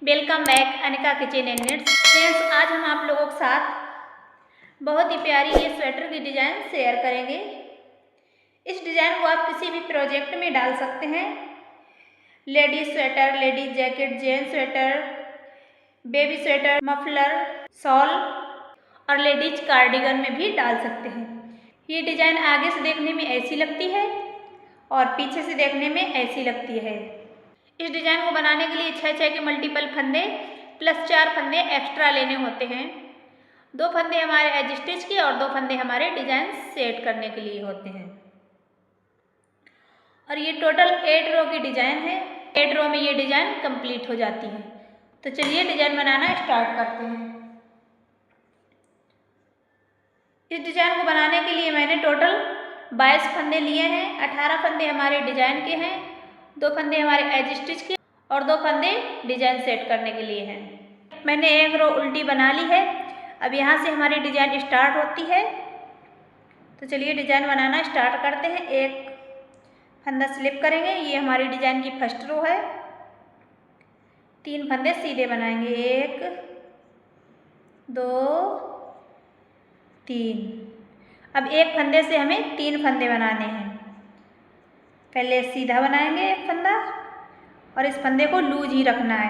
Welcome back Anika kitchen and nits. Friends, आज हम आप लोगों के साथ बहुत ही प्यारी ये स्वेटर की डिज़ाइन शेयर करेंगे। इस डिज़ाइन को आप किसी भी प्रोजेक्ट में डाल सकते हैं। Ladies sweater, ladies jacket, gents sweater, baby sweater, muffler, shawl और लेडीज कार्डिगन में भी डाल सकते हैं। ये डिज़ाइन आगे से देखने में ऐसी लगती है और पीछे से देखने में ऐसी लगती है। इस डिज़ाइन को बनाने के लिए 6 के मल्टीपल फंदे प्लस 4 फंदे एक्स्ट्रा लेने होते हैं। 2 फंदे हमारे एज स्टिच के और 2 फंदे हमारे डिज़ाइन सेट करने के लिए होते हैं। और ये टोटल 8 रो की डिज़ाइन है। 8 रो में ये डिज़ाइन कंप्लीट हो जाती है। तो चलिए डिज़ाइन बनाना स्टार्ट करते हैं। इस डिज़ाइन को बनाने के लिए मैंने टोटल 22 फंदे लिए हैं। 18 फंदे हमारे डिज़ाइन के हैं, 2 फंदे हमारे एज स्टिच के और 2 फंदे डिज़ाइन सेट करने के लिए हैं। मैंने एक रो उल्टी बना ली है। अब यहाँ से हमारी डिज़ाइन स्टार्ट होती है। तो चलिए डिज़ाइन बनाना स्टार्ट करते हैं। एक फंदा स्लिप करेंगे, ये हमारी डिज़ाइन की फर्स्ट रो है। 3 फंदे सीधे बनाएंगे, 1 2 3। अब एक फंदे से हमें 3 फंदे बनाने हैं। पहले सीधा बनाएंगे एक फंदा और इस फंदे को लूज ही रखना है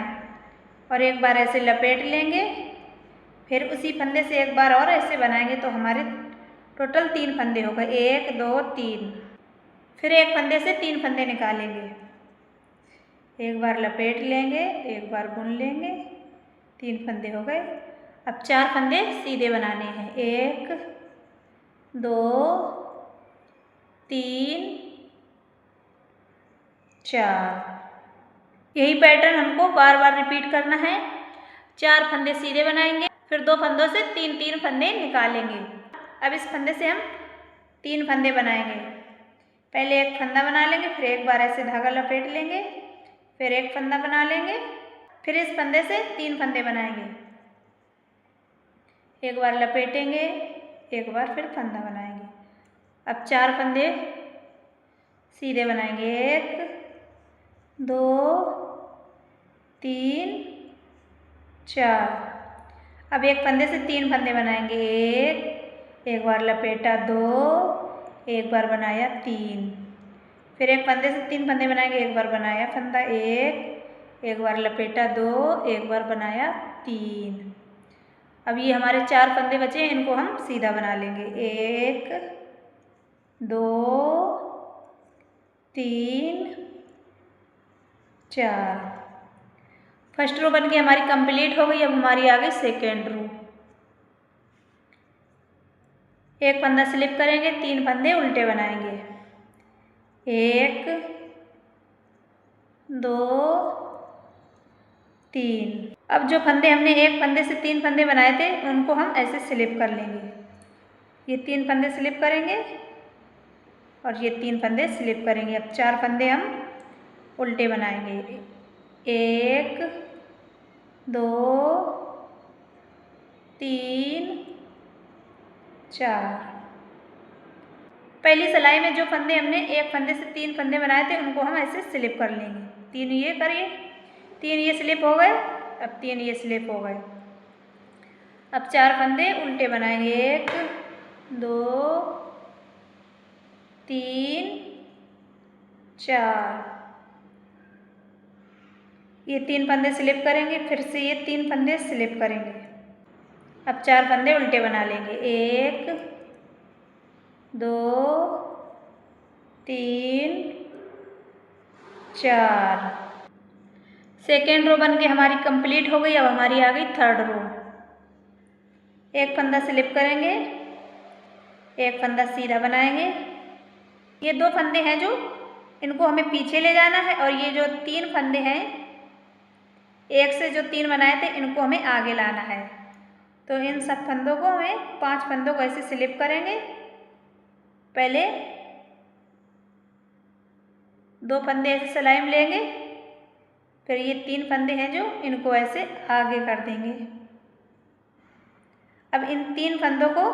और एक बार ऐसे लपेट लेंगे। फिर उसी फंदे से एक बार और ऐसे बनाएंगे तो हमारे टोटल 3 फंदे हो गए, 1 2 3। फिर एक फंदे से 3 फंदे निकालेंगे, एक बार लपेट लेंगे, एक बार बुन लेंगे, 3 फंदे हो गए। अब 4 फंदे सीधे बनाने हैं, 1 2 3 4। यही पैटर्न हमको बार बार रिपीट करना है। 4 फंदे सीधे बनाएंगे, फिर 2 फंदों से 3 फंदे निकालेंगे। अब इस फंदे से हम 3 फंदे बनाएंगे। पहले एक फंदा बना लेंगे, फिर एक बार ऐसे धागा लपेट लेंगे, फिर एक फंदा बना लेंगे, फिर इस फंदे से 3 फंदे बनाएंगे। एक बार लपेटेंगे, एक बार फिर फंदा बनाएंगे। अब 4 फंदे सीधे बनाएंगे, 1 2 3 4। अब एक फंदे से 3 फंदे बनाएंगे, एक बार लपेटा, 2 एक बार बनाया, 3। फिर एक फंदे से 3 फंदे बनाएंगे, एक बार बनाया फंदा, एक बार लपेटा, 2 एक बार बनाया, 3। अब ये हमारे 4 फंदे बचे हैं, इनको हम सीधा बना लेंगे, 1 2 3 4। फर्स्ट रो बनके हमारी कंप्लीट हो गई। अब हमारी आ गई सेकेंड रो। एक फंदा स्लिप करेंगे, 3 फंदे उल्टे बनाएंगे, 1 2 3। अब जो फंदे हमने एक फंदे से 3 फंदे बनाए थे उनको हम ऐसे स्लिप कर लेंगे। ये 3 फंदे स्लिप करेंगे और ये 3 फंदे स्लिप करेंगे। अब 4 फंदे हम उल्टे बनाएंगे, 1 2 3 4। पहली सिलाई में जो फंदे हमने एक फंदे से 3 फंदे बनाए थे उनको हम ऐसे स्लिप कर लेंगे। 3 ये करिए, 3 ये स्लिप हो गए, अब 3 ये स्लिप हो गए। अब 4 फंदे उल्टे बनाएंगे, 1 2 3 4। ये 3 फंदे स्लिप करेंगे, फिर से ये 3 फंदे स्लिप करेंगे। अब 4 फंदे उल्टे बना लेंगे, 1 2 3 4। सेकेंड रो बनके हमारी कंप्लीट हो गई। अब हमारी आ गई थर्ड रो। एक फंदा स्लिप करेंगे, एक फंदा सीधा बनाएंगे। ये 2 फंदे हैं जो इनको हमें पीछे ले जाना है और ये जो 3 फंदे हैं, एक से जो 3 बनाए थे इनको हमें आगे लाना है। तो इन सब फंदों को हमें 5 फंदों को ऐसे स्लिप करेंगे। पहले 2 फंदे ऐसे सिलाई में लेंगे, फिर ये 3 फंदे हैं जो इनको ऐसे आगे कर देंगे। अब इन 3 फंदों को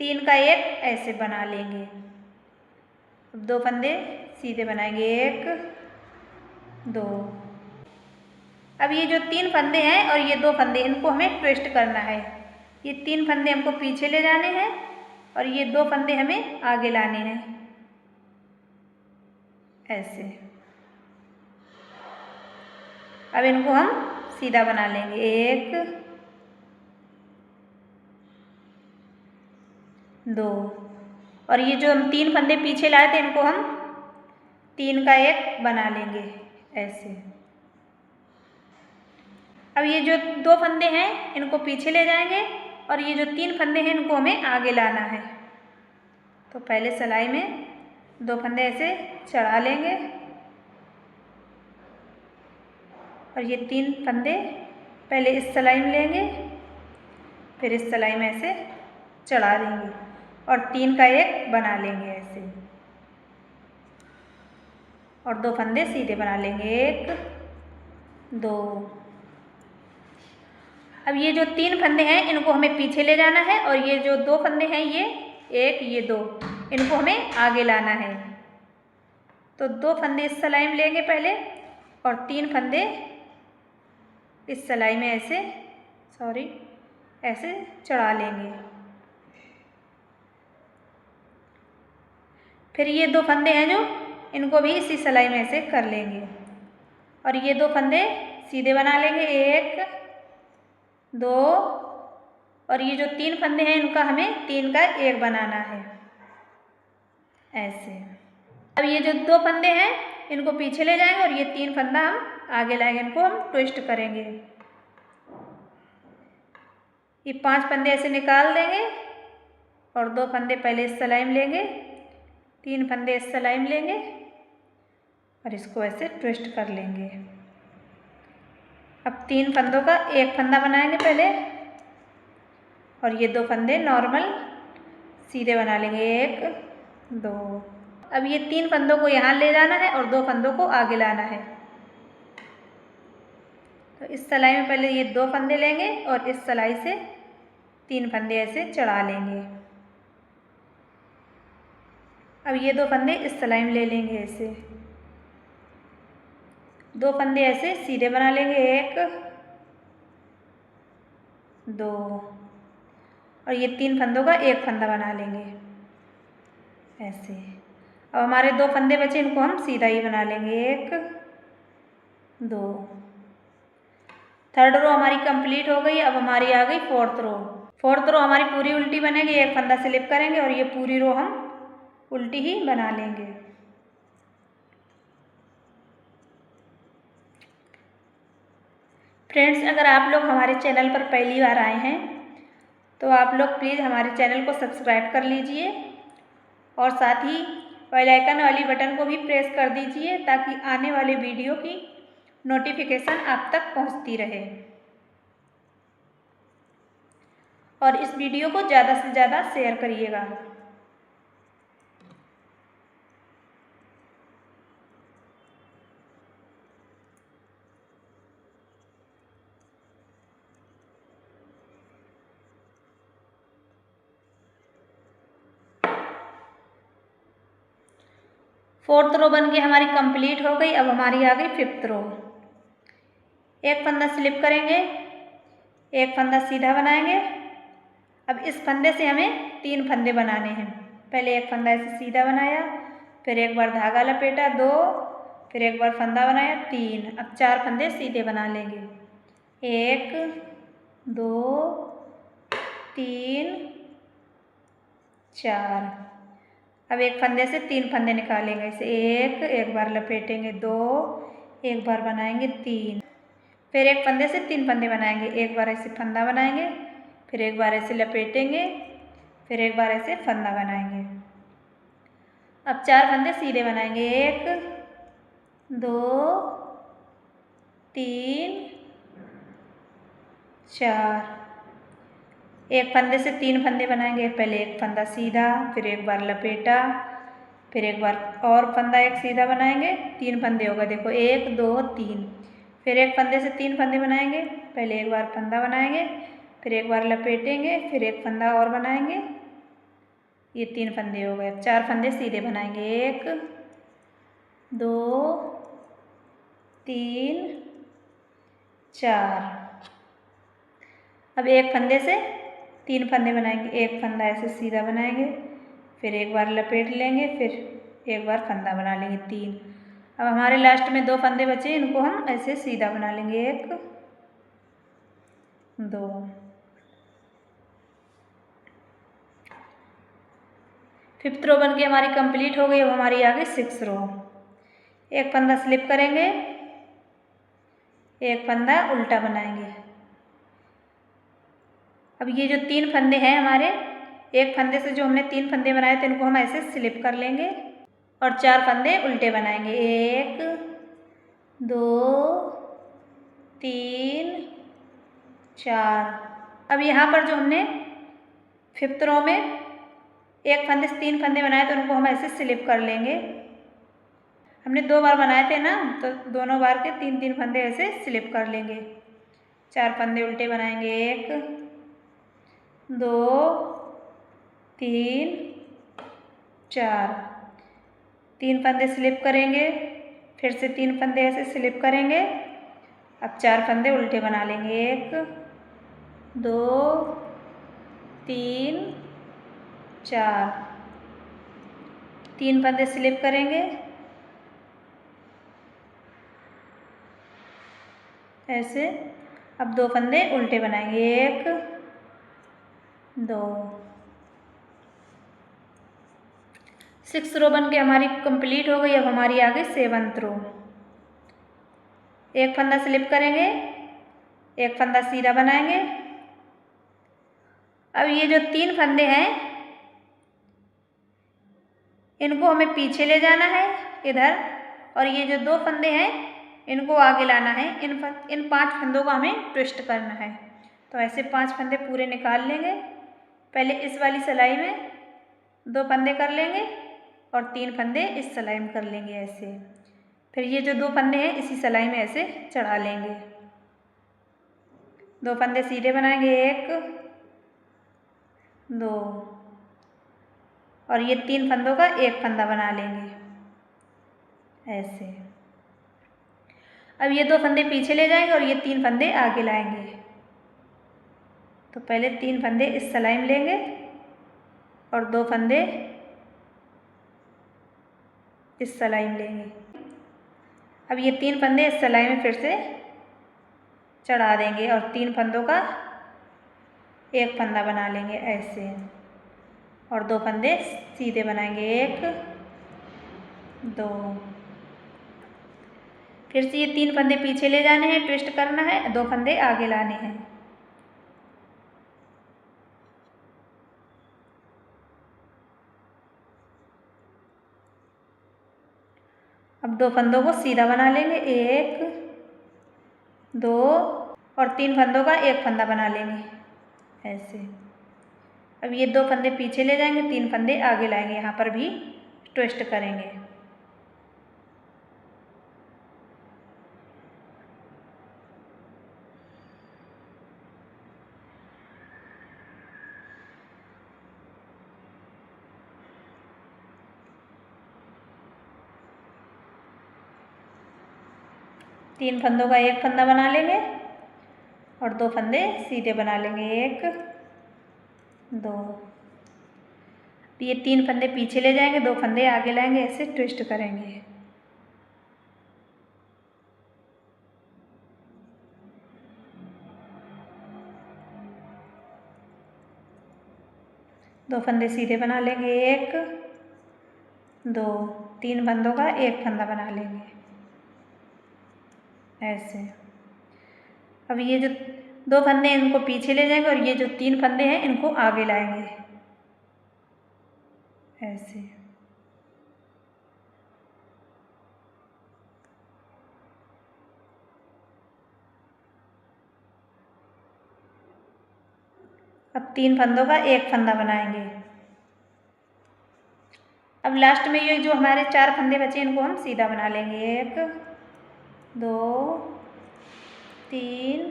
3 का 1 ऐसे बना लेंगे। अब 2 फंदे सीधे बनाएंगे, 1 2। अब ये जो 3 फंदे हैं और ये 2 फंदे, इनको हमें ट्विस्ट करना है। ये 3 फंदे हमको पीछे ले जाने हैं और ये 2 फंदे हमें आगे लाने हैं, ऐसे। अब इनको हम सीधा बना लेंगे, 1 2, और ये जो हम 3 फंदे पीछे लाए थे इनको हम 3 का 1 बना लेंगे, ऐसे। अब ये जो 2 फंदे हैं इनको पीछे ले जाएंगे और ये जो 3 फंदे हैं इनको हमें आगे लाना है। तो पहले सिलाई में 2 फंदे ऐसे चढ़ा लेंगे और ये 3 फंदे पहले इस सिलाई में लेंगे, फिर इस सिलाई में ऐसे चढ़ा देंगे और 3 का 1 बना लेंगे, ऐसे। और 2 फंदे सीधे बना लेंगे, 1 2। अब ये जो 3 फंदे हैं इनको हमें पीछे ले जाना है और ये जो 2 फंदे हैं, ये 1 ये 2, इनको हमें आगे लाना है। तो 2 फंदे इस सिलाई में लेंगे पहले और 3 फंदे इस सिलाई में ऐसे चढ़ा लेंगे। फिर ये 2 फंदे हैं जो, इनको भी इसी सिलाई में ऐसे कर लेंगे और ये 2 फंदे सीधे बना लेंगे, 1 2, और ये जो 3 फंदे हैं इनका हमें 3 का 1 बनाना है, ऐसे। अब ये जो 2 फंदे हैं इनको पीछे ले जाएंगे और ये 3 फंदा हम आगे लाएंगे, इनको हम ट्विस्ट करेंगे। ये 5 फंदे ऐसे निकाल देंगे और 2 फंदे पहले इस सिलाई में लेंगे, 3 फंदे इस सिलाई में लेंगे और इसको ऐसे ट्विस्ट कर लेंगे। अब 3 फंदों का 1 फंदा बनाएंगे पहले और ये 2 फंदे नॉर्मल सीधे बना लेंगे, 1 2। अब ये 3 फंदों को यहाँ ले जाना है और 2 फंदों को आगे लाना है। तो इस सिलाई में पहले ये 2 फंदे लेंगे और इस सिलाई से 3 फंदे ऐसे चढ़ा लेंगे। अब ये 2 फंदे इस सिलाई में ले लेंगे, ऐसे। 2 फंदे ऐसे सीधे बना लेंगे, 1 2, और ये 3 फंदों का 1 फंदा बना लेंगे, ऐसे। अब हमारे 2 फंदे बचे, इनको हम सीधा ही बना लेंगे, 1 2। थर्ड रो हमारी कंप्लीट हो गई। अब हमारी आ गई फोर्थ रो। फोर्थ रो हमारी पूरी उल्टी बनेगी, 1 फंदा स्लिप करेंगे और ये पूरी रो हम उल्टी ही बना लेंगे। फ्रेंड्स, अगर आप लोग हमारे चैनल पर पहली बार आए हैं तो आप लोग प्लीज़ हमारे चैनल को सब्सक्राइब कर लीजिए और साथ ही बेल आइकन वाली बटन को भी प्रेस कर दीजिए ताकि आने वाले वीडियो की नोटिफिकेशन आप तक पहुंचती रहे। और इस वीडियो को ज़्यादा से ज़्यादा शेयर करिएगा। फोर्थ रो बन के हमारी कंप्लीट हो गई। अब हमारी आ गई फिफ्थ रो। 1 फंदा स्लिप करेंगे, 1 फंदा सीधा बनाएंगे। अब इस फंदे से हमें 3 फंदे बनाने हैं। पहले 1 फंदा ऐसे सीधा बनाया, फिर एक बार धागा लपेटा 2, फिर एक बार फंदा बनाया 3। अब 4 फंदे सीधे बना लेंगे, 1 2 3 4। अब 1 फंदे से 3 फंदे निकालेंगे, इसे 1 एक बार लपेटेंगे, 2 एक बार बनाएंगे, 3। फिर 1 फंदे से 3 फंदे बनाएंगे, एक बार ऐसे फंदा बनाएंगे, फिर एक बार ऐसे लपेटेंगे, फिर एक बार ऐसे फंदा बनाएंगे। अब 4 फंदे सीधे बनाएंगे, 1 2 3 4। 1 फंदे से 3 फंदे बनाएंगे, पहले 1 फंदा सीधा, फिर एक बार लपेटा, फिर एक बार और फंदा एक सीधा बनाएंगे, 3 फंदे होगा, देखो 1 2 3। फिर 1 फंदे से 3 फंदे बनाएंगे, पहले एक बार फंदा बनाएंगे, फिर एक बार लपेटेंगे, फिर एक फंदा और बनाएंगे, ये 3 फंदे हो गए। 4 फंदे सीधे बनाएंगे, 1 2 3 4। अब एक फंदे से 3 फंदे बनाएंगे। एक फंदा ऐसे सीधा बनाएंगे, फिर एक बार लपेट लेंगे, फिर एक बार फंदा बना लेंगे 3। अब हमारे लास्ट में 2 फंदे बचे, इनको हम ऐसे सीधा बना लेंगे 1 2। फिफ्थ रो बन के हमारी कंप्लीट हो गई। अब हमारी आ गई 6 रो। एक फंदा स्लिप करेंगे, एक फंदा उल्टा बनाएंगे। अब ये जो 3 फंदे हैं हमारे, एक फंदे से जो हमने 3 फंदे बनाए थे इनको हम ऐसे स्लिप कर लेंगे और 4 फंदे उल्टे बनाएंगे। 1 2 3 4। अब यहाँ पर जो हमने फिफ्थ रो में एक फंदे से 3 फंदे बनाए तो उनको हम ऐसे स्लिप कर लेंगे। हमने 2 बार बनाए थे ना, तो दोनों बार के 3-3 फंदे ऐसे स्लिप कर लेंगे। 4 फंदे उल्टे बनाएंगे। 1 2 3 4। 3 फंदे स्लिप करेंगे, फिर से 3 फंदे ऐसे स्लिप करेंगे। अब 4 फंदे उल्टे बना लेंगे। 1 2 3 4। 3 फंदे स्लिप करेंगे ऐसे। अब 2 फंदे उल्टे बनाएंगे। 1 2। 6 रो बन के हमारी कंप्लीट हो गई। अब हमारी आ गई 7th रो। एक फंदा स्लिप करेंगे, एक फंदा सीधा बनाएंगे। अब ये जो 3 फंदे हैं इनको हमें पीछे ले जाना है इधर, और ये जो 2 फंदे हैं इनको आगे लाना है। इन 5 फंदों को हमें ट्विस्ट करना है। तो ऐसे 5 फंदे पूरे निकाल लेंगे। पहले इस वाली सिलाई में 2 फंदे कर लेंगे और 3 फंदे इस सिलाई में कर लेंगे ऐसे। फिर ये जो 2 फंदे हैं इसी सिलाई में ऐसे चढ़ा लेंगे। 2 फंदे सीधे बनाएंगे। 1 2। और ये 3 फंदों का एक फंदा बना लेंगे ऐसे। अब ये 2 फंदे पीछे ले जाएंगे और ये 3 फंदे आगे लाएंगे। तो पहले 3 फंदे इस सिलाई में लेंगे और 2 फंदे इस सिलाई में लेंगे। अब ये 3 फंदे इस सिलाई में फिर से चढ़ा देंगे और 3 फंदों का एक फंदा बना लेंगे ऐसे, और 2 फंदे सीधे बनाएंगे। 1 2। फिर से ये 3 फंदे पीछे ले जाने हैं, ट्विस्ट करना है, 2 फंदे आगे लाने हैं। अब 2 फंदों को सीधा बना लेंगे। 1 2 और 3 फंदों का एक फंदा बना लेंगे ऐसे। अब ये 2 फंदे पीछे ले जाएंगे, 3 फंदे आगे लाएंगे। यहाँ पर भी ट्विस्ट करेंगे। तीन फंदों का एक फंदा बना लेंगे और 2 फंदे सीधे बना लेंगे। 1 2। ये 3 फंदे पीछे ले जाएंगे, 2 फंदे आगे लाएंगे, ऐसे ट्विस्ट करेंगे। दो फंदे सीधे बना लेंगे। 1 2। 3 फंदों का एक फंदा बना लेंगे ऐसे। अब ये जो 2 फंदे हैं इनको पीछे ले जाएंगे और ये जो 3 फंदे हैं इनको आगे लाएंगे ऐसे। अब 3 फंदों का एक फंदा बनाएंगे। अब लास्ट में ये जो हमारे 4 फंदे बचे इनको हम सीधा बना लेंगे। 1 2 3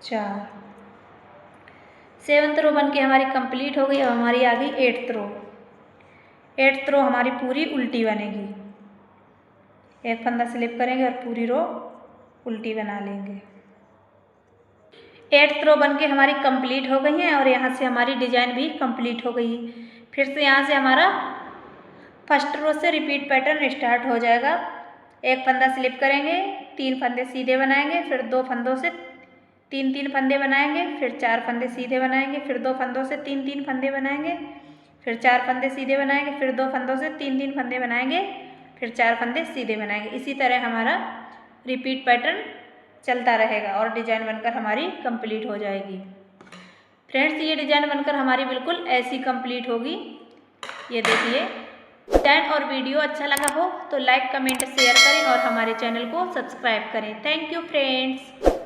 4। 7th रो बन के हमारी कंप्लीट हो गई। अब हमारी आ गई 8th रो। 8th रो हमारी पूरी उल्टी बनेगी। एक फंदा स्लिप करेंगे और पूरी रो उल्टी बना लेंगे। 8th रो बनके हमारी कंप्लीट हो गई है और यहाँ से हमारी डिजाइन भी कंप्लीट हो गई है। फिर से यहाँ से हमारा फर्स्ट रो से रिपीट पैटर्न स्टार्ट हो जाएगा। एक फंदा स्लिप करेंगे, 3 फंदे सीधे बनाएंगे, फिर 2 फंदों से 3 फंदे बनाएंगे, फिर 4 फंदे सीधे बनाएंगे, फिर 2 फंदों से 3 फंदे बनाएंगे, फिर 4 फंदे सीधे बनाएंगे, फिर 2 फंदों से 3 फंदे बनाएंगे, फिर 4 फंदे सीधे बनाएंगे। इसी तरह हमारा रिपीट पैटर्न चलता रहेगा और डिजाइन बनकर हमारी कंप्लीट हो जाएगी। फ्रेंड्स, ये डिजाइन बनकर हमारी बिल्कुल ऐसी कंप्लीट होगी। ये देखिए। डिजाइन और वीडियो अच्छा लगा हो तो लाइक, कमेंट, शेयर करें और हमारे चैनल को सब्सक्राइब करें। Thank you friends.